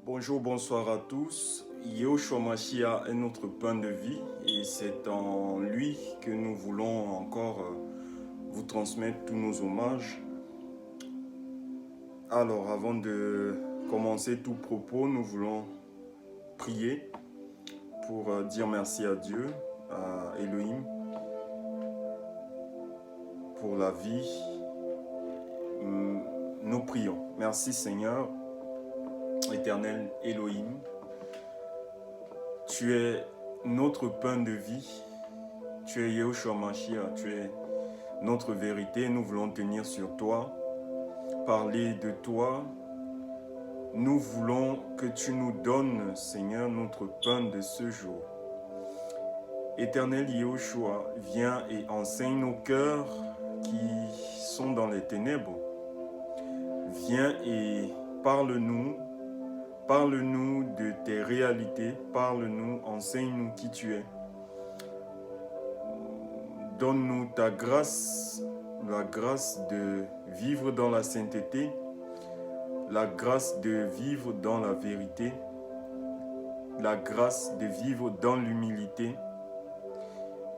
Bonjour, bonsoir à tous. Yahushua Mashiach est notre pain de vie et c'est en lui que nous voulons encore vous transmettre tous nos hommages. Alors, avant de commencer tout propos, nous voulons prier pour dire merci à Dieu, à Elohim, pour la vie. Nous prions. Merci Seigneur, éternel Elohim. Tu es notre pain de vie. Tu es Yahushua Mashiach, tu es notre vérité. Nous voulons tenir sur toi, parler de toi. Nous voulons que tu nous donnes, Seigneur, notre pain de ce jour. Éternel Yahushua, viens et enseigne nos cœurs qui sont dans les ténèbres. Viens et parle-nous. Parle-nous de tes réalités. Parle-nous, enseigne-nous qui tu es. Donne-nous ta grâce, la grâce de vivre dans la sainteté, la grâce de vivre dans la vérité, la grâce de vivre dans l'humilité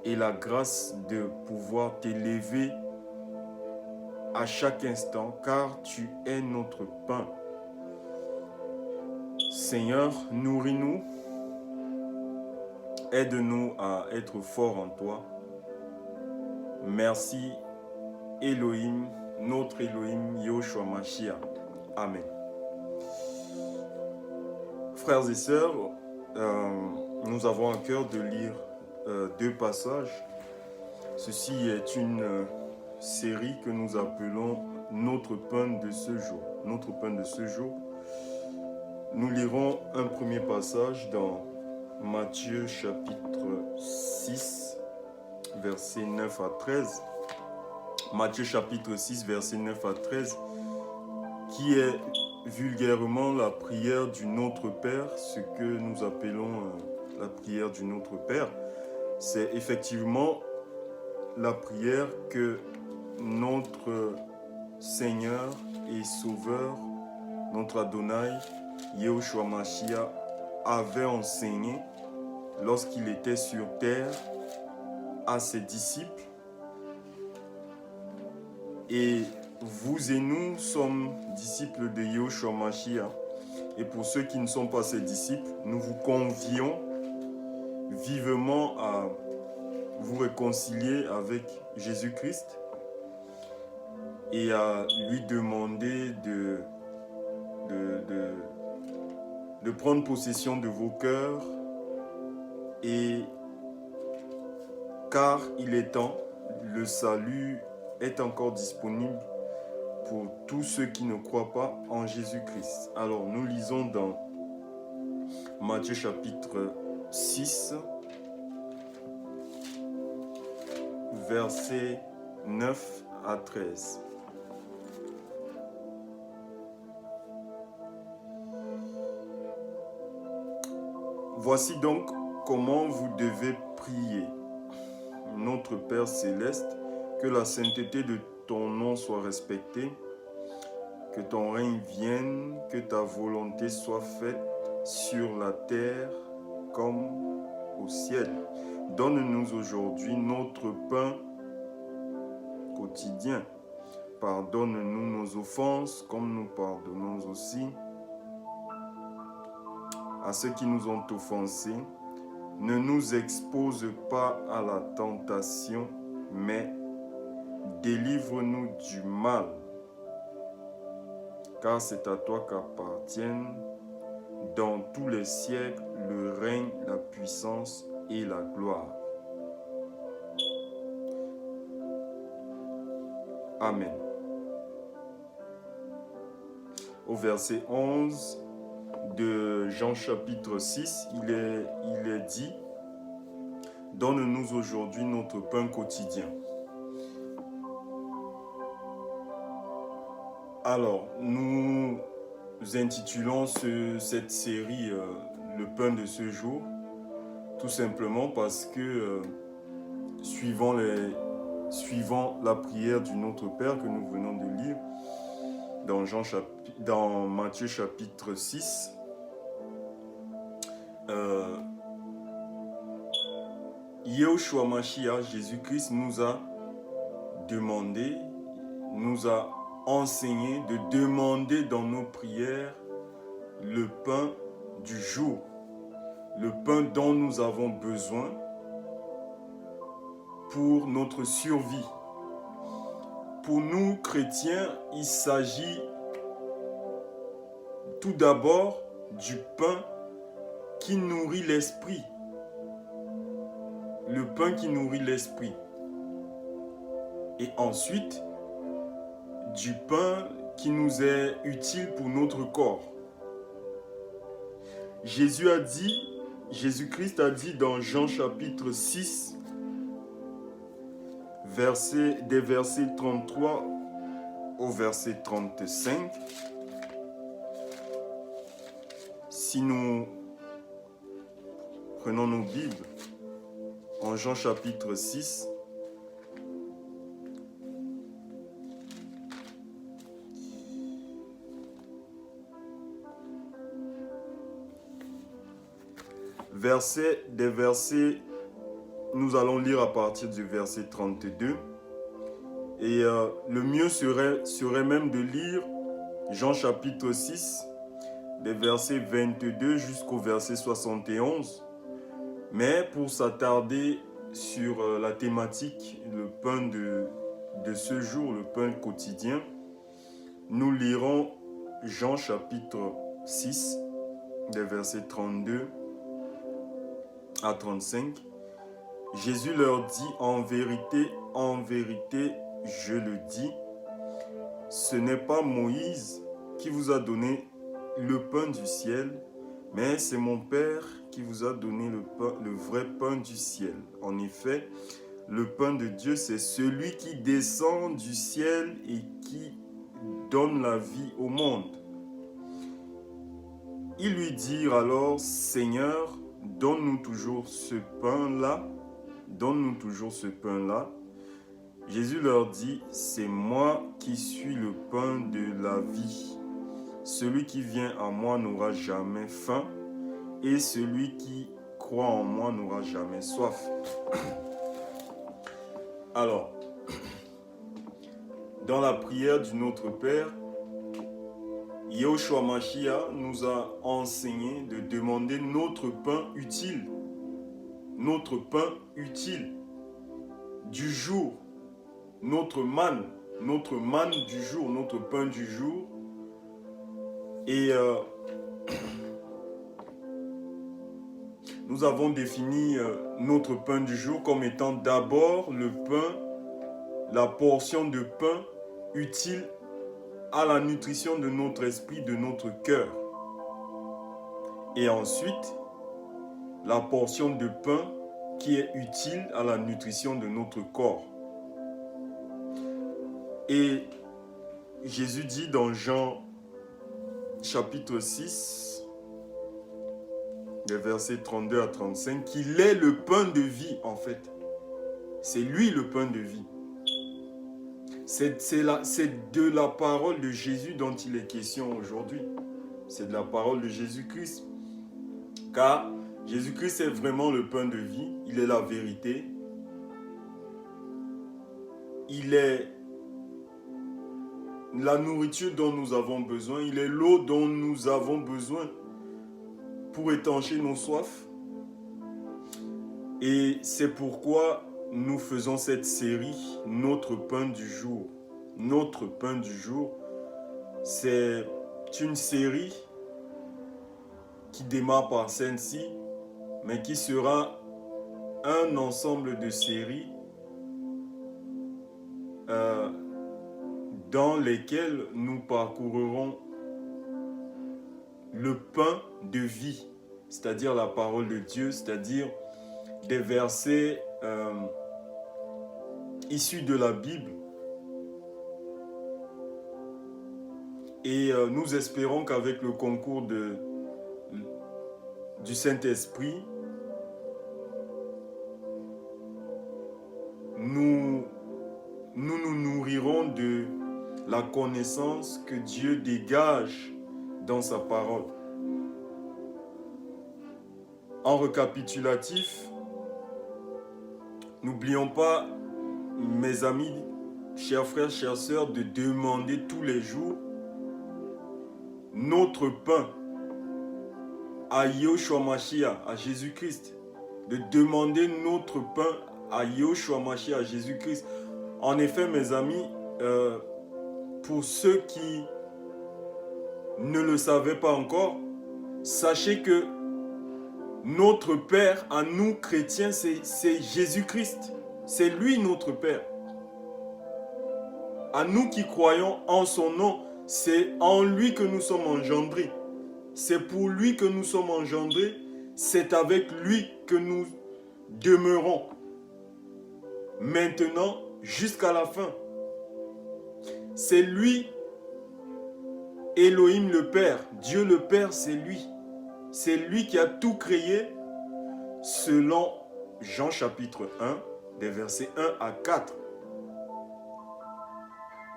et la grâce de pouvoir t'élever à chaque instant, car tu es notre pain. Seigneur, nourris-nous, aide-nous à être forts en toi. Merci Elohim, notre Elohim, Yahushua Mashiach. Amen. Frères et sœurs, nous avons à cœur de lire deux passages. Ceci est une série que nous appelons Notre pain de ce jour. Notre pain de ce jour. Nous lirons un premier passage dans Matthieu chapitre 6, versets 9 à 13. Matthieu chapitre 6, versets 9 à 13, qui est vulgairement la prière du Notre Père, ce que nous appelons la prière du Notre Père. C'est effectivement la prière que notre Seigneur et Sauveur, notre Adonai, Yahushua Mashiach, avait enseigné lorsqu'il était sur terre à ses disciples. Et vous et nous sommes disciples de Yahushua Mashiach. Et pour ceux qui ne sont pas ses disciples, nous vous convions vivement à vous réconcilier avec Jésus-Christ et à lui demander de prendre possession de vos cœurs, et car il est temps, le salut est encore disponible pour tous ceux qui ne croient pas en Jésus-Christ. Alors nous lisons dans Matthieu chapitre 6, versets 9 à 13. Voici donc comment vous devez prier. Notre Père céleste, que la sainteté de ton nom soit respectée, que ton règne vienne, que ta volonté soit faite sur la terre comme au ciel. Donne-nous aujourd'hui notre pain quotidien. Pardonne-nous nos offenses comme nous pardonnons aussi à ceux qui nous ont offensés. Ne nous expose pas à la tentation, mais délivre-nous du mal. Car c'est à toi qu'appartiennent dans tous les siècles le règne, la puissance et la gloire. Amen. Au verset 11 de Jean chapitre 6, il est dit: donne-nous aujourd'hui notre pain quotidien. Alors, nous intitulons cette série Le pain de ce jour, tout simplement parce que suivant la prière du Notre Père que nous venons de lire dans Matthieu chapitre 6, Yahushua Mashiach, Jésus-Christ, nous a demandé, nous a enseigné de demander dans nos prières le pain du jour, le pain dont nous avons besoin pour notre survie. Pour nous, chrétiens, il s'agit tout d'abord du pain qui nourrit l'esprit. Le pain qui nourrit l'esprit. Et ensuite, du pain qui nous est utile pour notre corps. Jésus-Christ a dit dans Jean chapitre 6, des versets 33 au verset 35. Si nous prenons nos Bibles, en Jean chapitre 6, nous allons lire à partir du verset 32. Et le mieux serait même de lire Jean chapitre 6, des versets 22 jusqu'au verset 71. Mais pour s'attarder sur la thématique, le pain de ce jour, le pain quotidien, nous lirons Jean chapitre 6, des versets 32 à 35. Jésus leur dit, en vérité, je le dis, ce n'est pas Moïse qui vous a donné le pain du ciel, mais c'est mon Père qui vous a donné le vrai pain du ciel. En effet, le pain de Dieu, c'est celui qui descend du ciel et qui donne la vie au monde. Ils lui dirent alors, Seigneur, donne-nous toujours ce pain-là. Donne-nous toujours ce pain-là. Jésus leur dit, c'est moi qui suis le pain de la vie. Celui qui vient à moi n'aura jamais faim, et celui qui croit en moi n'aura jamais soif. Alors, dans la prière du Notre Père, Yahushua Mashiach nous a enseigné de demander notre pain utile du jour, notre manne du jour, notre pain du jour. Et nous avons défini notre pain du jour comme étant d'abord le pain, la portion de pain utile à la nutrition de notre esprit, de notre cœur. Et ensuite, la portion de pain qui est utile à la nutrition de notre corps. Et Jésus dit dans Jean chapitre 6, des versets 32 à 35, qu'il est le pain de vie en fait. C'est lui le pain de vie. C'est de la parole de Jésus dont il est question aujourd'hui. C'est de la parole de Jésus-Christ. Car Jésus-Christ est vraiment le pain de vie. Il est la vérité. Il est la nourriture dont nous avons besoin. Il est l'eau dont nous avons besoin pour étancher nos soifs. Et c'est pourquoi nous faisons cette série, Notre pain du jour. Notre pain du jour, c'est une série qui démarre par celle-ci, mais qui sera un ensemble de séries dans lesquelles nous parcourrons le pain de vie, c'est-à-dire la parole de Dieu, c'est-à-dire des versets issus de la Bible. Et nous espérons qu'avec le concours du Saint-Esprit, nous nous nourrirons de la connaissance que Dieu dégage dans sa parole. En récapitulatif, n'oublions pas, mes amis, chers frères, chères sœurs, de demander tous les jours notre pain à Yahushua Mashiach, à Jésus-Christ. De demander notre pain à Yahushua Mashiach, à Jésus-Christ. En effet, mes amis, pour ceux qui ne le savaient pas encore, sachez que notre Père, à nous chrétiens, c'est Jésus-Christ. C'est lui notre Père. À nous qui croyons en son nom, c'est en lui que nous sommes engendrés. C'est pour lui que nous sommes engendrés. C'est avec lui que nous demeurons. Maintenant, jusqu'à la fin. C'est lui, Elohim le Père. Dieu le Père, c'est lui. C'est lui qui a tout créé selon Jean chapitre 1, des versets 1 à 4.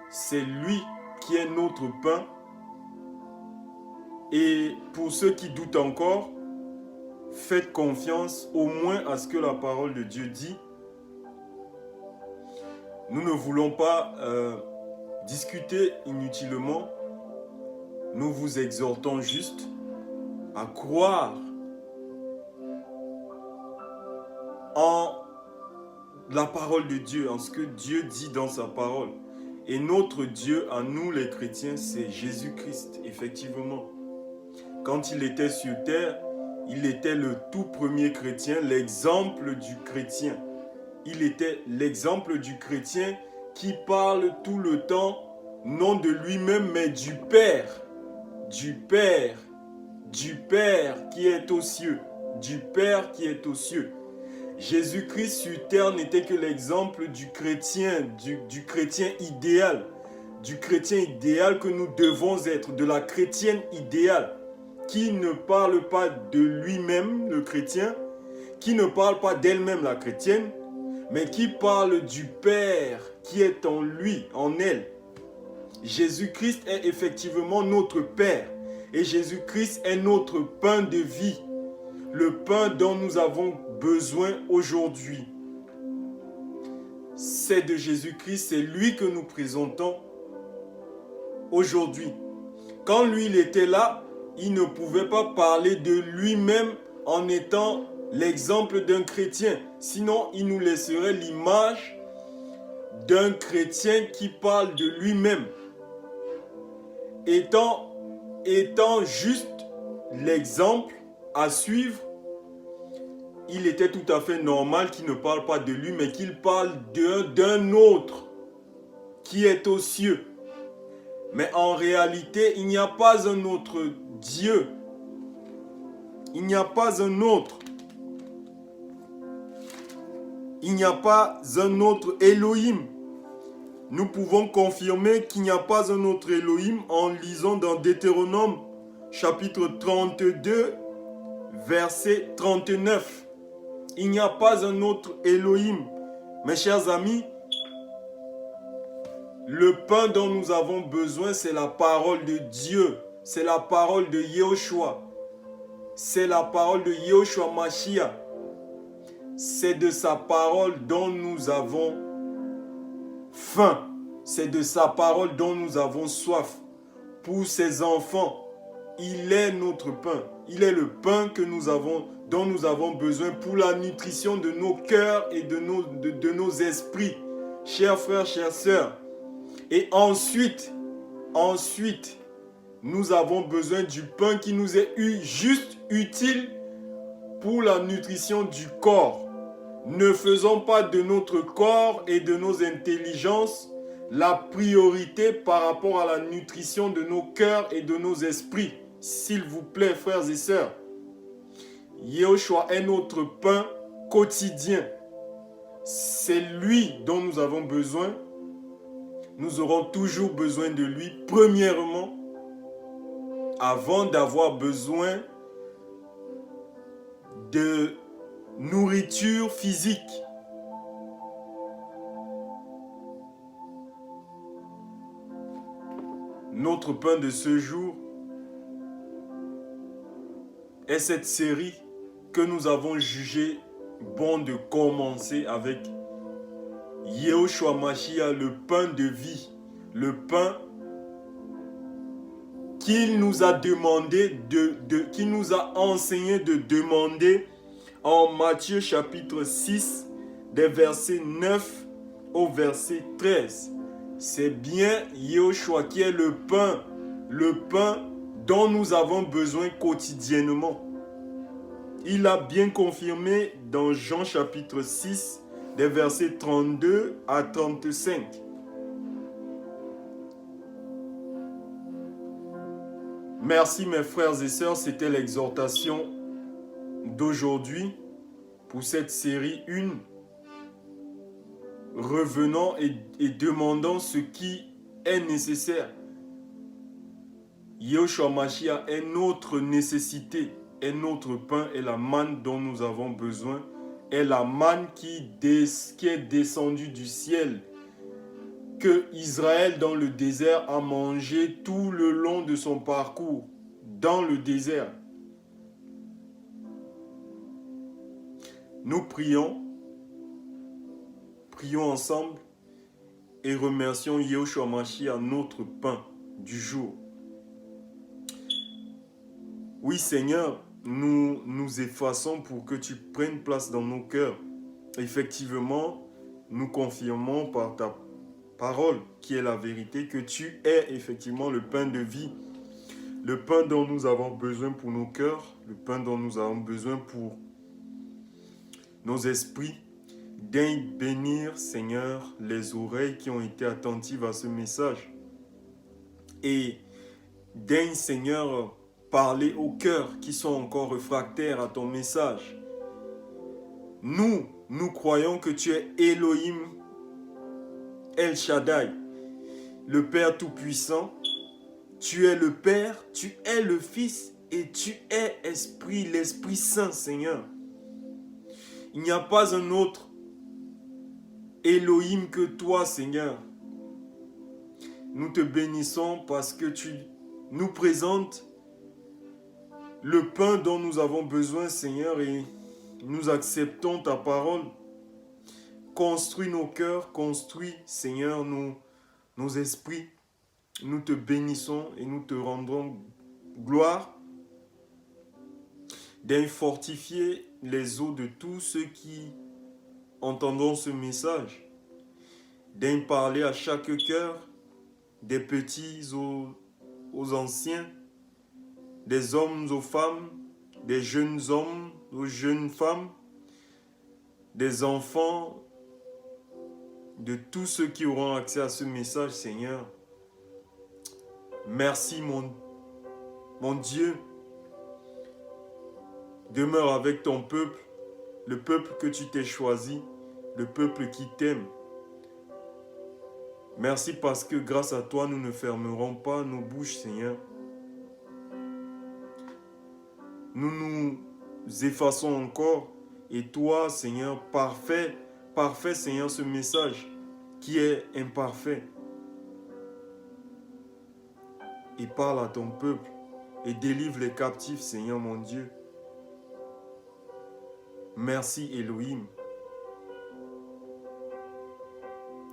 C'est lui qui est notre pain. Et pour ceux qui doutent encore, faites confiance au moins à ce que la parole de Dieu dit. Nous ne voulons pas discuter inutilement. Nous vous exhortons juste à croire en la parole de Dieu, en ce que Dieu dit dans sa parole. Et notre Dieu, à nous les chrétiens, c'est Jésus-Christ, effectivement. Quand il était sur terre, il était le tout premier chrétien, l'exemple du chrétien. Il était l'exemple du chrétien qui parle tout le temps, non de lui-même, mais du Père. Du Père. Du Père qui est aux cieux. Du Père qui est aux cieux. Jésus-Christ sur terre n'était que l'exemple du chrétien idéal. Du chrétien idéal que nous devons être, de la chrétienne idéale, qui ne parle pas de lui-même, le chrétien, qui ne parle pas d'elle-même, la chrétienne, mais qui parle du Père qui est en lui, en elle. Jésus-Christ est effectivement notre Père et Jésus-Christ est notre pain de vie, le pain dont nous avons besoin aujourd'hui. C'est de Jésus-Christ, c'est lui que nous présentons aujourd'hui. Quand lui, il était là, il ne pouvait pas parler de lui-même en étant l'exemple d'un chrétien. Sinon, il nous laisserait l'image d'un chrétien qui parle de lui-même. Étant juste l'exemple à suivre, il était tout à fait normal qu'il ne parle pas de lui, mais qu'il parle d'un autre qui est aux cieux. Mais en réalité, il n'y a pas un autre Dieu. Il n'y a pas un autre. Il n'y a pas un autre Elohim. Nous pouvons confirmer qu'il n'y a pas un autre Elohim en lisant dans Deutéronome chapitre 32, verset 39. Il n'y a pas un autre Elohim. Mes chers amis, le pain dont nous avons besoin, c'est la parole de Dieu. C'est la parole de Yahushua. C'est la parole de Yahushua Mashiach. C'est de sa parole dont nous avons faim. C'est de sa parole dont nous avons soif. Pour ses enfants, il est notre pain. Il est le pain que nous avons, dont nous avons besoin pour la nutrition de nos cœurs et de nos esprits. Chers frères, chères sœurs. Et ensuite, nous avons besoin du pain qui nous est juste utile pour la nutrition du corps. Ne faisons pas de notre corps et de nos intelligences la priorité par rapport à la nutrition de nos cœurs et de nos esprits. S'il vous plaît, frères et sœurs. Yahushua est notre pain quotidien. C'est lui dont nous avons besoin. Nous aurons toujours besoin de lui, premièrement, avant d'avoir besoin de nourriture physique. Notre pain de ce jour est cette série que nous avons jugé bon de commencer avec Yehoshua Mashiach, le pain de vie, le pain qu'il nous a demandé qu'il nous a enseigné de demander en Matthieu chapitre 6, des versets 9 au verset 13. C'est bien Yehoshua qui est le pain dont nous avons besoin quotidiennement. Il a bien confirmé dans Jean chapitre 6, des versets 32 à 35. Merci mes frères et sœurs, c'était l'exhortation d'aujourd'hui pour cette série 1. Revenons et demandons ce qui est nécessaire. Yehoshua Mashiach est notre nécessité, est notre pain, est la manne dont nous avons besoin, est la manne qui est descendue du ciel, que Israël dans le désert a mangé tout le long de son parcours dans le désert. Nous prions ensemble et remercions Yehoshua Mashiach, notre pain du jour. Oui Seigneur, nous nous effaçons pour que tu prennes place dans nos cœurs. Effectivement, nous confirmons par ta parole qui est la vérité que tu es effectivement le pain de vie, le pain dont nous avons besoin pour nos cœurs, le pain dont nous avons besoin pour nos esprits. Daigne bénir, Seigneur, les oreilles qui ont été attentives à ce message. Et daigne, Seigneur, parler aux cœurs qui sont encore réfractaires à ton message. Nous croyons que tu es Elohim El Shaddai, le Père Tout-Puissant. Tu es le Père, tu es le Fils et tu es l'Esprit Saint, Seigneur. Il n'y a pas un autre Elohim que toi, Seigneur. Nous te bénissons parce que tu nous présentes le pain dont nous avons besoin, Seigneur, et nous acceptons ta parole. Construis nos cœurs, construis, Seigneur, nos esprits. Nous te bénissons et nous te rendons gloire. Daigne fortifier les os de tous ceux qui entendront ce message. Daigne parler à chaque cœur, des petits aux anciens, des hommes aux femmes, des jeunes hommes aux jeunes femmes, des enfants, de tous ceux qui auront accès à ce message, Seigneur. Merci, mon Dieu. Demeure avec ton peuple, le peuple que tu t'es choisi, le peuple qui t'aime. Merci parce que grâce à toi, nous ne fermerons pas nos bouches, Seigneur. Nous nous effaçons encore. Et toi, Seigneur, parfait, Seigneur, ce message qui est imparfait. Et parle à ton peuple et délivre les captifs, Seigneur mon Dieu. Merci, Elohim.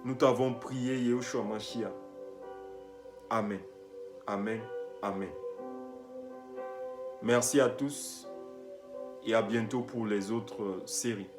Nous t'avons prié, Yehoshua Mashiach. Amen. Amen. Amen. Merci à tous et à bientôt pour les autres séries.